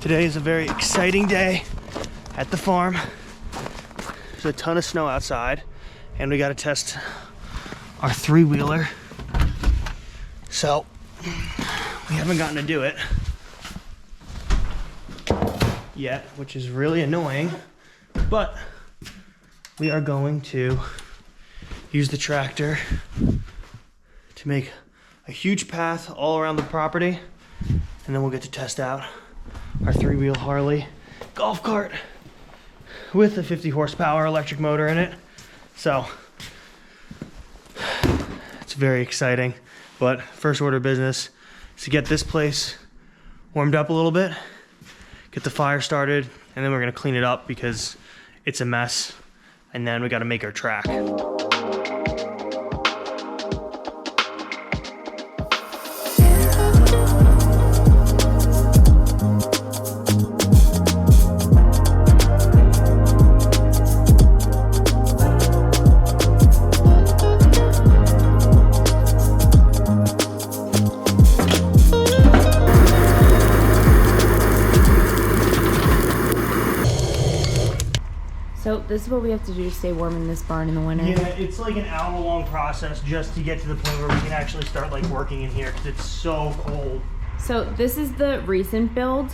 Today is a very exciting day at the farm. There's a ton of snow outside and we got to test our three-wheeler. So we haven't gotten to do it yet, which is really annoying, but we are going to use the tractor to make a huge path all around the property, and then we'll get to test out our three-wheel Harley golf cart with a 50 horsepower electric motor in it. So it's very exciting, but first order of business is to get this place warmed up a little bit, get the fire started, and then we're gonna clean it up because it's a mess, and then we gotta make our track. So this is what we have to do to stay warm in this barn in the winter. Yeah, it's like an hour-long process just to get to the point where we can actually start like working in here because it's so cold. So this is the recent build.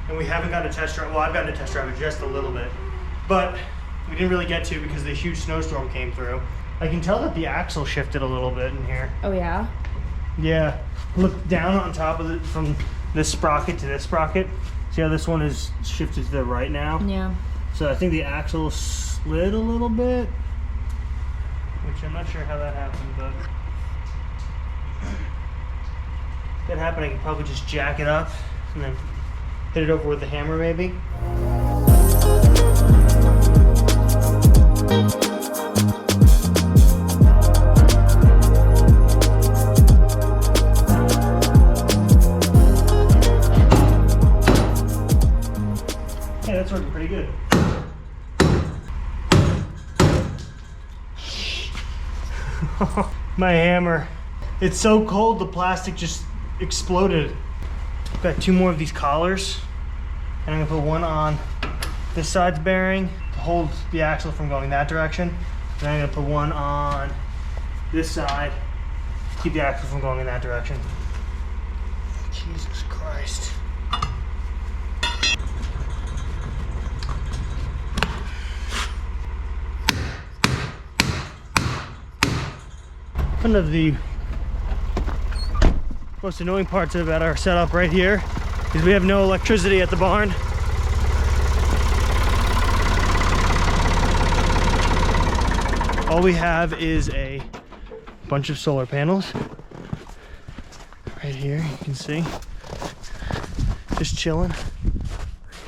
And we haven't gotten a test drive. Well, I've gotten a test drive it just a little bit, but we didn't really get to because the huge snowstorm came through. I can tell that the axle shifted a little bit in here. Oh yeah? Yeah, look down on top of it from this sprocket to this sprocket. See how this one is shifted to the right now? Yeah. So I think the axle slid a little bit, which I'm not sure how that happened, but if that happened, I could probably just jack it up and then hit it over with the hammer maybe. Hey, that's working pretty good. My hammer. It's so cold the plastic just exploded. Got two more of these collars and I'm gonna put one on this side's bearing to hold the axle from going that direction. And I'm gonna put one on this side to keep the axle from going in that direction. Jesus Christ. One of the most annoying parts about our setup right here is we have no electricity at the barn. All we have is a bunch of solar panels right here, you can see, just chilling.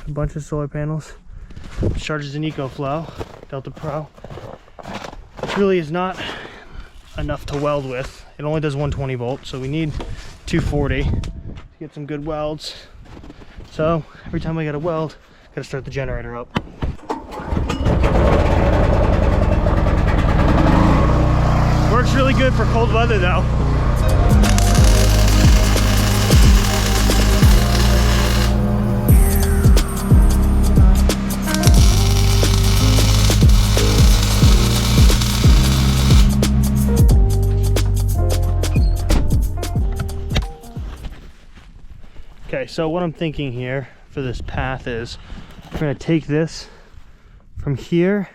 A bunch of solar panels. It charges an EcoFlow Delta Pro, which really is not enough to weld with. It only does 120 volt, so we need 240 to get some good welds. So every time I gotta weld, I gotta start the generator up. Works really good for cold weather though. Okay, so what I'm thinking here for this path is we're gonna take this from here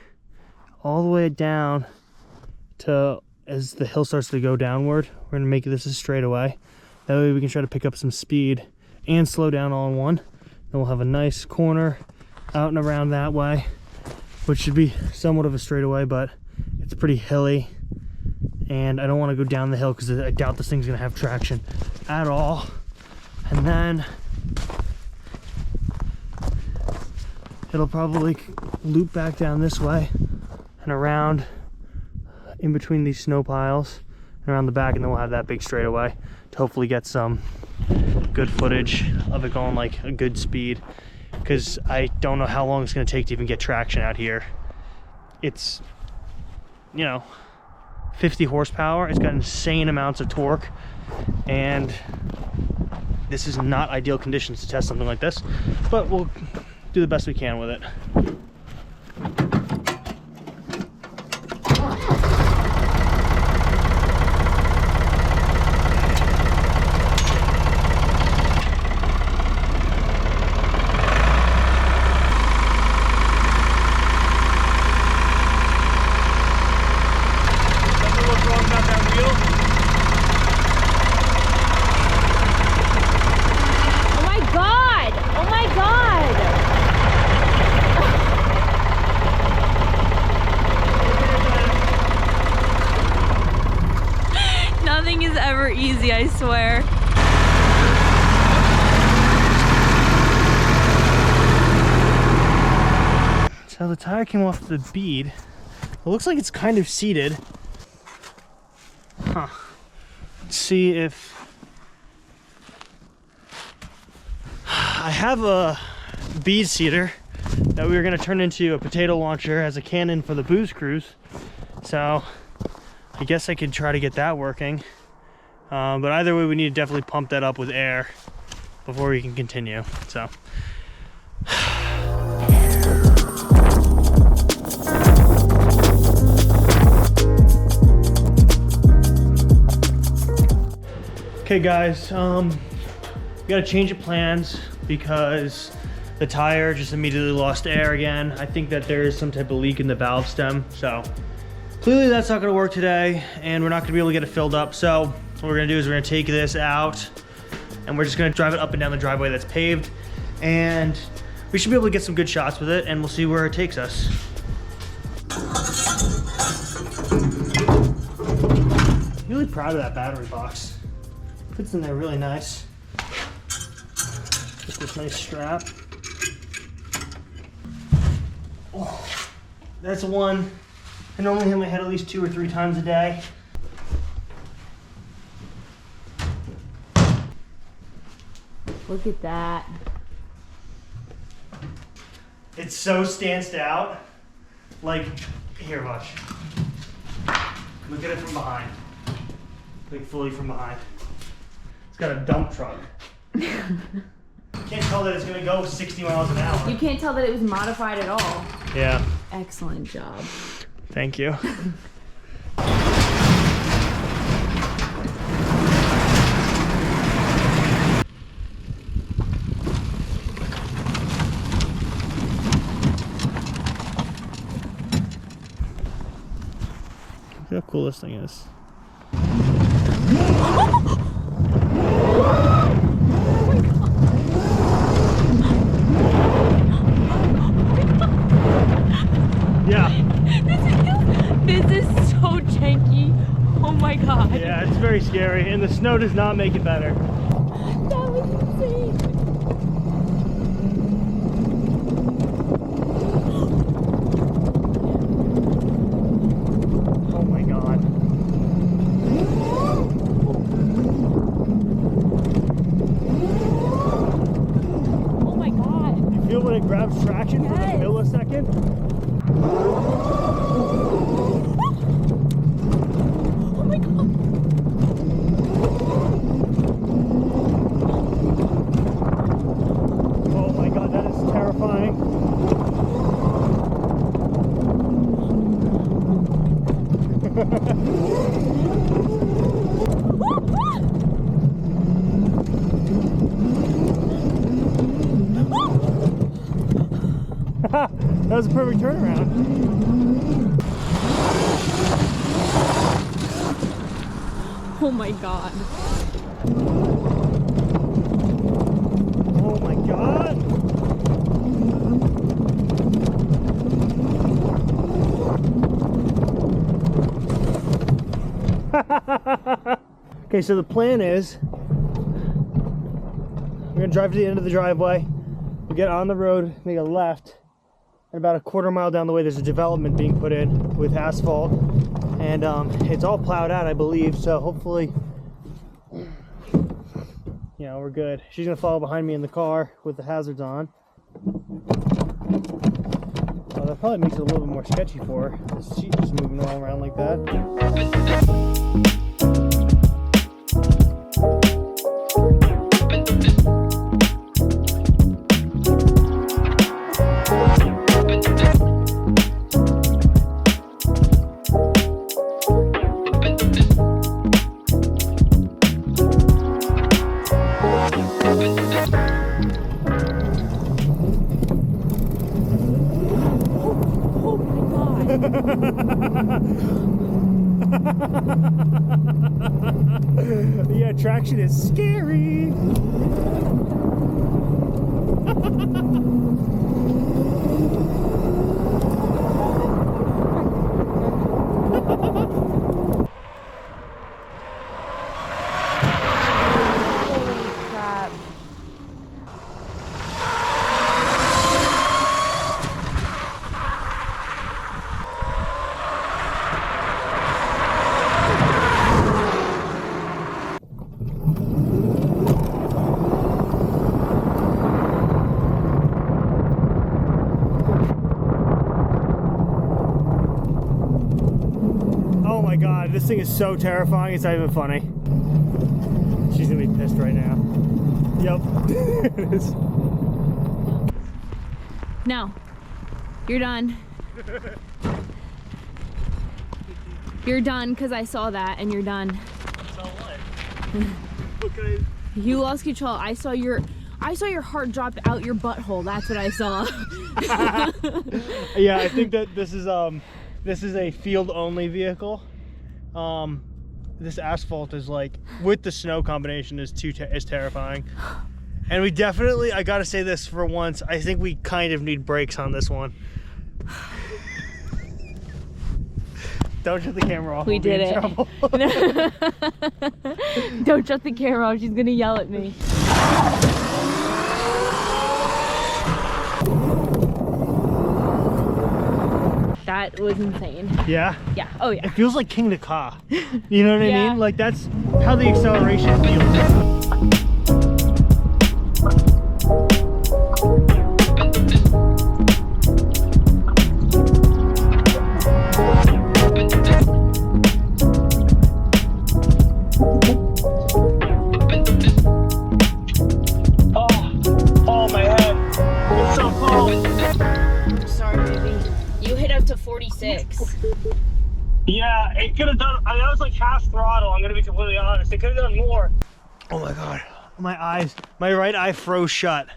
all the way down to, as the hill starts to go downward, we're gonna make this a straightaway. That way we can try to pick up some speed and slow down all in one. Then we'll have a nice corner out and around that way, which should be somewhat of a straightaway, but it's pretty hilly. And I don't wanna go down the hill because I doubt this thing's gonna have traction at all. And then it'll probably loop back down this way and around in between these snow piles and around the back, and then we'll have that big straightaway to hopefully get some good footage of it going like a good speed, because I don't know how long it's going to take to even get traction out here. It's, you know, 50 horsepower. It's got insane amounts of torque, and this is not ideal conditions to test something like this, but we'll do the best we can with it. Nothing is ever easy, I swear. So the tire came off the bead. It looks like it's kind of seated. Huh. Let's see if... I have a bead seater that we were gonna turn into a potato launcher as a cannon for the booze cruise. So I guess I could try to get that working. But either way, we need to definitely pump that up with air before we can continue. So. Okay guys, we gotta change of plans because the tire just immediately lost air again. I think that there is some type of leak in the valve stem. So clearly that's not gonna work today and we're not gonna be able to get it filled up. So what we're gonna do is we're gonna take this out and we're just gonna drive it up and down the driveway that's paved, and we should be able to get some good shots with it and we'll see where it takes us. I'm really proud of that battery box. Fits in there really nice. Just this nice strap. Oh, that's one. I normally hit my head at least 2 or 3 times a day. Look at that. It so stands out. Like, here, watch. Look at it from behind. Like, fully from behind. It's got a dump truck. You can't tell that it's gonna go 60 miles an hour. You can't tell that it was modified at all. Yeah. Excellent job. Thank you. Look how cool this thing is. Yeah. This is so janky. Oh my god. Yeah, it's very scary, and the snow does not make it better. That was insane. Oh my god. Oh my god. You feel when it grabs traction for a millisecond? Oh my god. Oh my god, that is terrifying. That was a perfect turnaround. Oh my god. Oh my god. Okay, so the plan is we're gonna drive to the end of the driveway, we get on the road, make a left, and about a quarter mile down the way there's a development being put in with asphalt, and it's all plowed out, I believe, so hopefully, you know, we're good. She's gonna follow behind me in the car with the hazards on. Well, that probably makes it a little bit more sketchy for her. The seat just moving all around like that. traction is scary. Oh my god, this thing is so terrifying, it's not even funny. She's gonna be pissed right now. Yep. It is. No. You're done. You're done because I saw that and you're done. So what? Okay. You lost control. I saw your heart drop out your butthole. That's what I saw. Yeah, I think that this is a field only vehicle. This asphalt is like, with the snow combination, is terrifying. And we definitely, I gotta say this for once, I think we kind of need brakes on this one. Don't shut the camera off. We did it. Don't shut the camera off. She's gonna yell at me. That was insane. Yeah? Yeah. Oh yeah. It feels like King Ka. You know what I Yeah. mean? Like that's how the acceleration feels. Oh my head. It's so cold. Sorry, baby. You hit up to 46. Yeah, it could have done, that was like half throttle, I'm gonna be completely honest. It could have done more. Oh my god. My eyes, my right eye froze shut.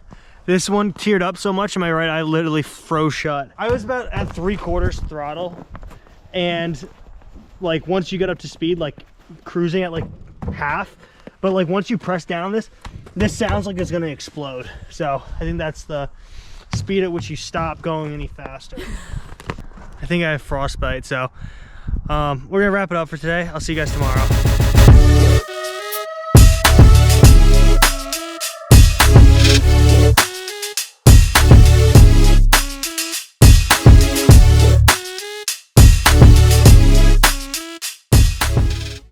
This one teared up so much and my right eye literally froze shut. I was about at 3/4 throttle, and like once you get up to speed, like cruising at like half, but like once you press down this sounds like it's gonna explode. So I think that's the speed at which you stop going any faster. I think I have frostbite, so we're gonna wrap it up for today. I'll see you guys tomorrow.